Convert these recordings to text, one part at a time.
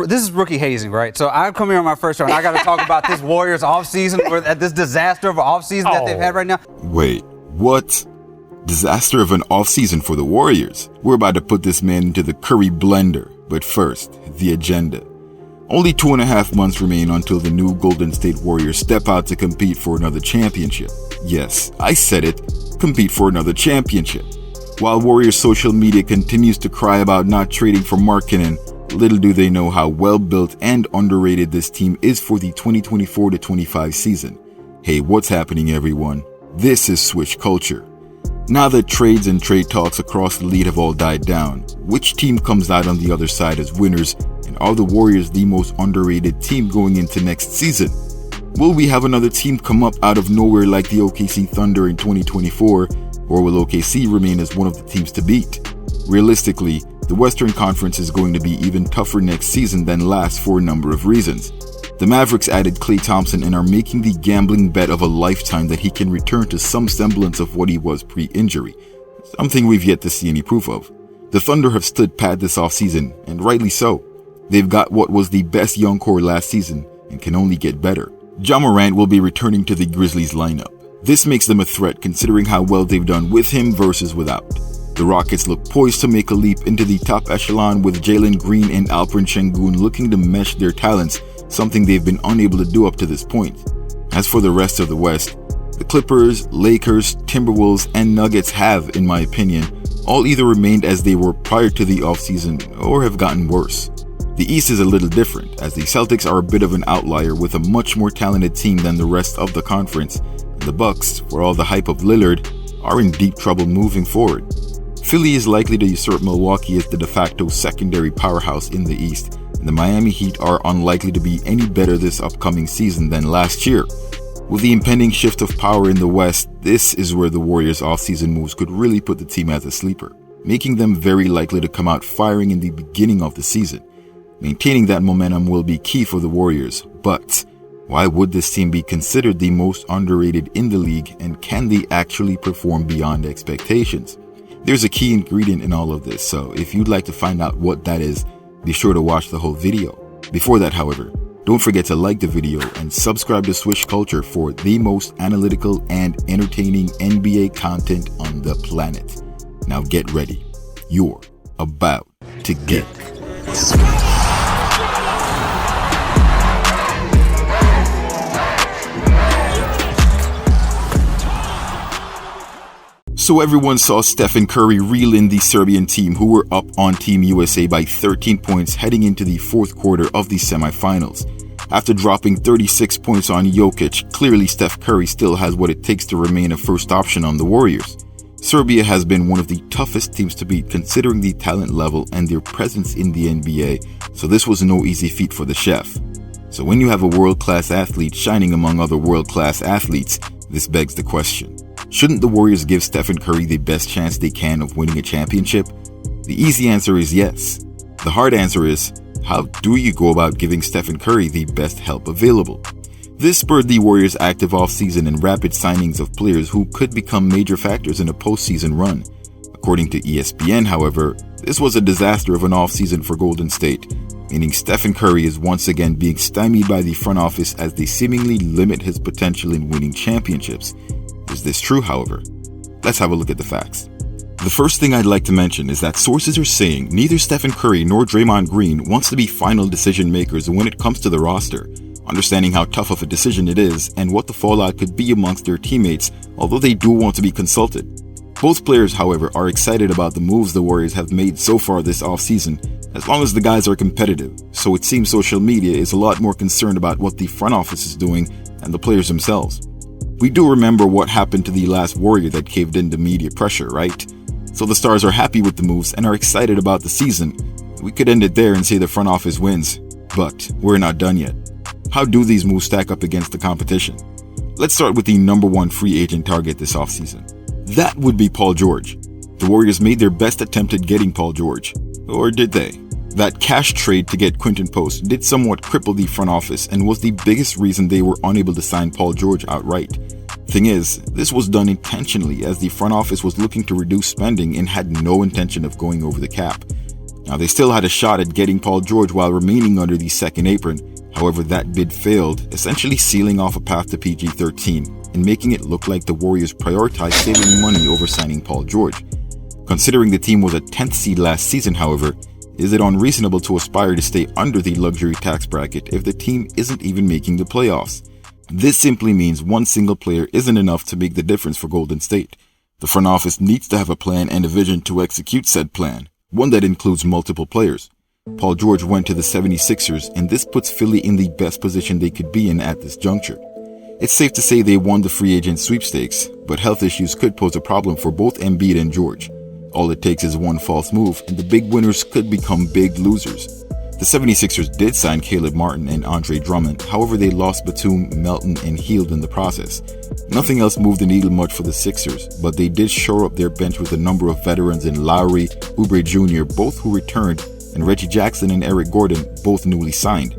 this is rookie hazing, right? So I come here on my first show and I got to talk about this Warriors offseason or this disaster of an offseason that they've had right now. Wait, what? Disaster of an offseason for the Warriors? We're about to put this man into the Curry blender. But first, the agenda. Only 2.5 months remain until the new Golden State Warriors step out to compete for another championship. Yes, I said it, compete for another championship. While Warriors social media continues to cry about not trading for Markkanen, little do they know how well built and underrated this team is for the 2024-25 season. Hey, what's happening, everyone? This is Switch Culture. Now that trades and trade talks across the league have all died down, which team comes out on the other side as winners, and are the Warriors the most underrated team going into next season? Will we have another team come up out of nowhere like the OKC Thunder in 2024, or will OKC remain as one of the teams to beat? Realistically, the Western Conference is going to be even tougher next season than last for a number of reasons. The Mavericks added Klay Thompson and are making the gambling bet of a lifetime that he can return to some semblance of what he was pre-injury, something we've yet to see any proof of. The Thunder have stood pat this offseason, and rightly so. They've got what was the best young core last season and can only get better. Ja Morant will be returning to the Grizzlies lineup. This makes them a threat considering how well they've done with him versus without. The Rockets look poised to make a leap into the top echelon with Jalen Green and Alperen Şengün looking to mesh their talents, something they've been unable to do up to this point. As for the rest of the West, the Clippers, Lakers, Timberwolves, and Nuggets have, in my opinion, all either remained as they were prior to the offseason or have gotten worse. The East is a little different, as the Celtics are a bit of an outlier with a much more talented team than the rest of the conference, and the Bucks, for all the hype of Lillard, are in deep trouble moving forward. Philly is likely to usurp Milwaukee as the de facto secondary powerhouse in the East, and the Miami Heat are unlikely to be any better this upcoming season than last year. With the impending shift of power in the West, this is where the Warriors' offseason moves could really put the team as a sleeper, making them very likely to come out firing in the beginning of the season. Maintaining that momentum will be key for the Warriors, but why would this team be considered the most underrated in the league, and can they actually perform beyond expectations? There's a key ingredient in all of this, so if you'd like to find out what that is, be sure to watch the whole video. Before that, however, don't forget to like the video and subscribe to Switch Culture for the most analytical and entertaining NBA content on the planet. Now get ready. You're about to get So everyone saw Stephen Curry reel in the Serbian team, who were up on Team USA by 13 points heading into the fourth quarter of the semifinals. After dropping 36 points on Jokic, clearly Steph Curry still has what it takes to remain a first option on the Warriors. Serbia has been one of the toughest teams to beat considering the talent level and their presence in the NBA, so this was no easy feat for the chef. So when you have a world-class athlete shining among other world-class athletes, this begs the question. Shouldn't the Warriors give Stephen Curry the best chance they can of winning a championship? The easy answer is yes. The hard answer is, how do you go about giving Stephen Curry the best help available? This spurred the Warriors' active offseason and rapid signings of players who could become major factors in a postseason run. According to ESPN, however, this was a disaster of an offseason for Golden State, meaning Stephen Curry is once again being stymied by the front office as they seemingly limit his potential in winning championships. Is this true, however? Let's have a look at the facts. The first thing I'd like to mention is that sources are saying neither Stephen Curry nor Draymond Green wants to be final decision makers when it comes to the roster, understanding how tough of a decision it is and what the fallout could be amongst their teammates, although they do want to be consulted. Both players, however, are excited about the moves the Warriors have made so far this offseason, as long as the guys are competitive, so it seems social media is a lot more concerned about what the front office is doing than the players themselves. We do remember what happened to the last Warrior that caved into media pressure, right? So the stars are happy with the moves and are excited about the season. We could end it there and say the front office wins, but we're not done yet. How do these moves stack up against the competition? Let's start with the number one free agent target this offseason. That would be Paul George. The Warriors made their best attempt at getting Paul George. Or did they? That cash trade to get Quinton Post did somewhat cripple the front office and was the biggest reason they were unable to sign Paul George outright. Thing is, this was done intentionally as the front office was looking to reduce spending and had no intention of going over the cap. Now, they still had a shot at getting Paul George while remaining under the second apron. However, that bid failed, essentially sealing off a path to PG-13 and making it look like the Warriors prioritized saving money over signing Paul George. Considering the team was a 10th seed last season, however, is it unreasonable to aspire to stay under the luxury tax bracket if the team isn't even making the playoffs? This simply means one single player isn't enough to make the difference for Golden State. The front office needs to have a plan and a vision to execute said plan, one that includes multiple players. Paul George went to the 76ers, and this puts Philly in the best position they could be in at this juncture. It's safe to say they won the free agent sweepstakes, but health issues could pose a problem for both Embiid and George. All it takes is one false move, and the big winners could become big losers. The 76ers did sign Caleb Martin and Andre Drummond, however they lost Batum, Melton, and Hield in the process. Nothing else moved the needle much for the Sixers, but they did shore up their bench with a number of veterans in Lowry, Oubre Jr., both who returned, and Reggie Jackson and Eric Gordon, both newly signed.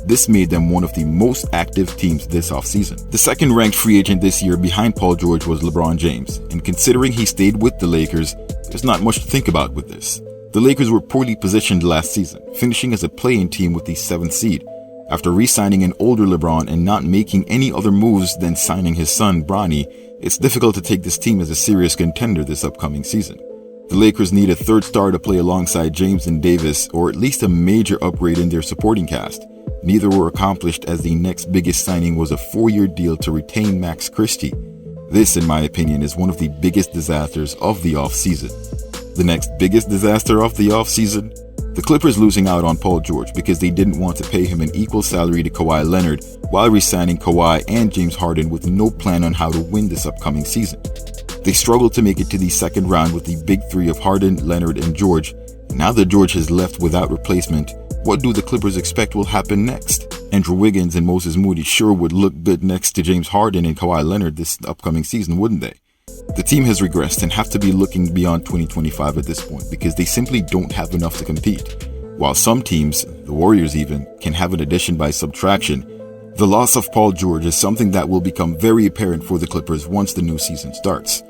This made them one of the most active teams this offseason. The second-ranked free agent this year behind Paul George was LeBron James, and considering he stayed with the Lakers, there's not much to think about with this. The Lakers were poorly positioned last season, finishing as a play-in team with the 7th seed. After re-signing an older LeBron and not making any other moves than signing his son, Bronny, it's difficult to take this team as a serious contender this upcoming season. The Lakers need a third star to play alongside James and Davis, or at least a major upgrade in their supporting cast. Neither were accomplished, as the next biggest signing was a 4-year deal to retain Max Christie. This, in my opinion, is one of the biggest disasters of the offseason. The next biggest disaster of the offseason? The Clippers losing out on Paul George because they didn't want to pay him an equal salary to Kawhi Leonard while re-signing Kawhi and James Harden with no plan on how to win this upcoming season. They struggled to make it to the second round with the big three of Harden, Leonard, and George. And now that George has left without replacement, what do the Clippers expect will happen next? Andrew Wiggins and Moses Moody sure would look good next to James Harden and Kawhi Leonard this upcoming season, wouldn't they? The team has regressed and have to be looking beyond 2025 at this point because they simply don't have enough to compete. While some teams, the Warriors even, can have an addition by subtraction, the loss of Paul George is something that will become very apparent for the Clippers once the new season starts.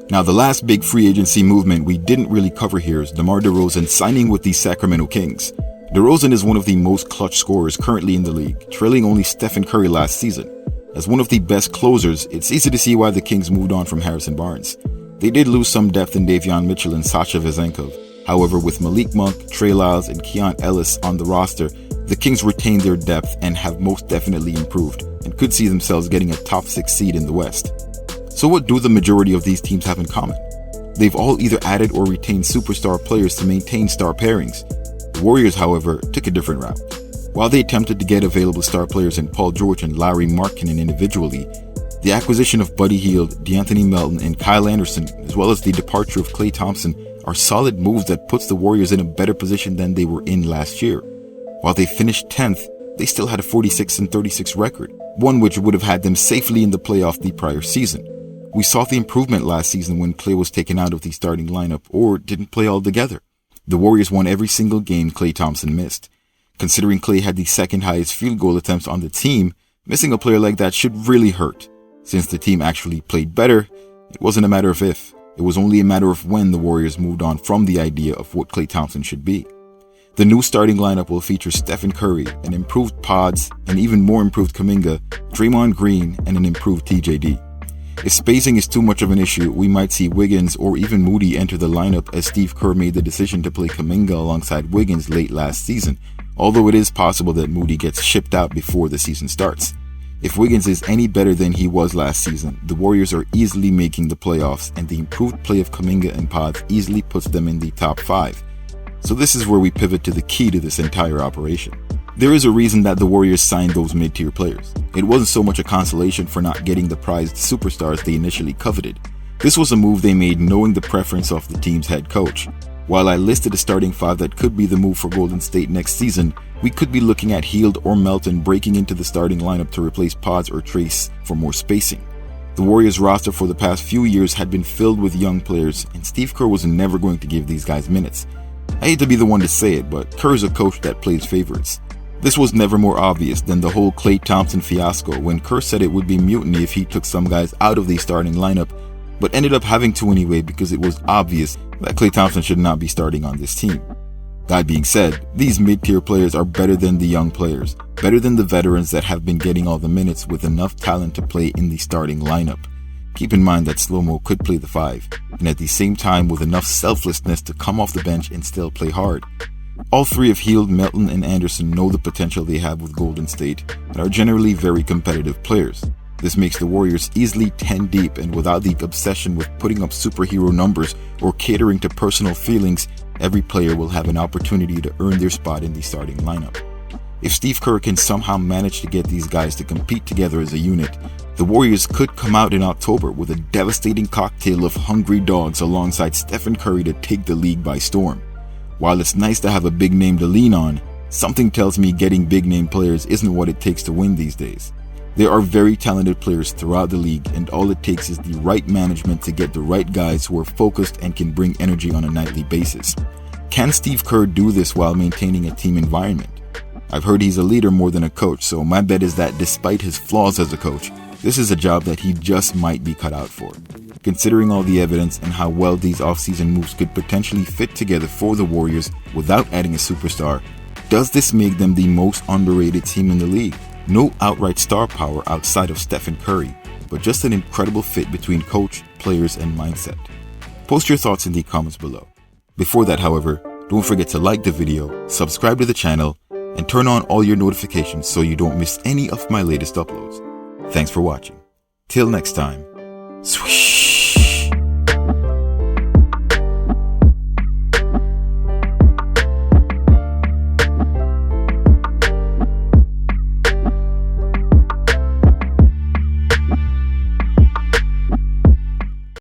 Now, the last big free agency movement we didn't really cover here is DeMar DeRozan signing with the Sacramento Kings. DeRozan is one of the most clutch scorers currently in the league, trailing only Stephen Curry last season. As one of the best closers, it's easy to see why the Kings moved on from Harrison Barnes. They did lose some depth in Davion Mitchell and Sasha Vezenkov. However, with Malik Monk, Trey Lyles, and Keon Ellis on the roster, the Kings retained their depth and have most definitely improved, and could see themselves getting a top 6 seed in the West. So what do the majority of these teams have in common? They've all either added or retained superstar players to maintain star pairings. The Warriors, however, took a different route. While they attempted to get available star players in Paul George and Larry Markkinen individually, the acquisition of Buddy Hield, DeAnthony Melton, and Kyle Anderson, as well as the departure of Klay Thompson, are solid moves that puts the Warriors in a better position than they were in last year. While they finished 10th, they still had a 46-36 record, one which would have had them safely in the playoff the prior season. We saw the improvement last season when Klay was taken out of the starting lineup or didn't play altogether. The Warriors won every single game Klay Thompson missed. Considering Klay had the second highest field goal attempts on the team, missing a player like that should really hurt. Since the team actually played better, it wasn't a matter of if, it was only a matter of when the Warriors moved on from the idea of what Klay Thompson should be. The new starting lineup will feature Stephen Curry, an improved Pods, an even more improved Kuminga, Draymond Green, and an improved TJD. If spacing is too much of an issue, we might see Wiggins or even Moody enter the lineup, as Steve Kerr made the decision to play Kuminga alongside Wiggins late last season, although it is possible that Moody gets shipped out before the season starts. If Wiggins is any better than he was last season, the Warriors are easily making the playoffs, and the improved play of Kuminga and Pods easily puts them in the top 5. So this is where we pivot to the key to this entire operation. There is a reason that the Warriors signed those mid-tier players. It wasn't so much a consolation for not getting the prized superstars they initially coveted. This was a move they made knowing the preference of the team's head coach. While I listed a starting 5 that could be the move for Golden State next season, we could be looking at Hield or Melton breaking into the starting lineup to replace Pods or Trace for more spacing. The Warriors roster for the past few years had been filled with young players, and Steve Kerr was never going to give these guys minutes. I hate to be the one to say it, but Kerr is a coach that plays favorites. This was never more obvious than the whole Klay Thompson fiasco, when Kerr said it would be mutiny if he took some guys out of the starting lineup, but ended up having to anyway because it was obvious that Klay Thompson should not be starting on this team. That being said, these mid-tier players are better than the young players, better than the veterans that have been getting all the minutes with enough talent to play in the starting lineup. Keep in mind that Slow-Mo could play the 5, and at the same time with enough selflessness to come off the bench and still play hard. All three of Hield, Melton, and Anderson know the potential they have with Golden State and are generally very competitive players. This makes the Warriors easily 10 deep, and without the obsession with putting up superhero numbers or catering to personal feelings, every player will have an opportunity to earn their spot in the starting lineup. If Steve Kerr can somehow manage to get these guys to compete together as a unit, the Warriors could come out in October with a devastating cocktail of hungry dogs alongside Stephen Curry to take the league by storm. While it's nice to have a big name to lean on, something tells me getting big name players isn't what it takes to win these days. There are very talented players throughout the league, and all it takes is the right management to get the right guys who are focused and can bring energy on a nightly basis. Can Steve Kerr do this while maintaining a team environment? I've heard he's a leader more than a coach, so my bet is that despite his flaws as a coach, this is a job that he just might be cut out for. Considering all the evidence and how well these offseason moves could potentially fit together for the Warriors without adding a superstar, does this make them the most underrated team in the league? No outright star power outside of Stephen Curry, but just an incredible fit between coach, players, and mindset. Post your thoughts in the comments below. Before that, however, don't forget to like the video, subscribe to the channel, and turn on all your notifications so you don't miss any of my latest uploads. Thanks for watching. Till next time, swish!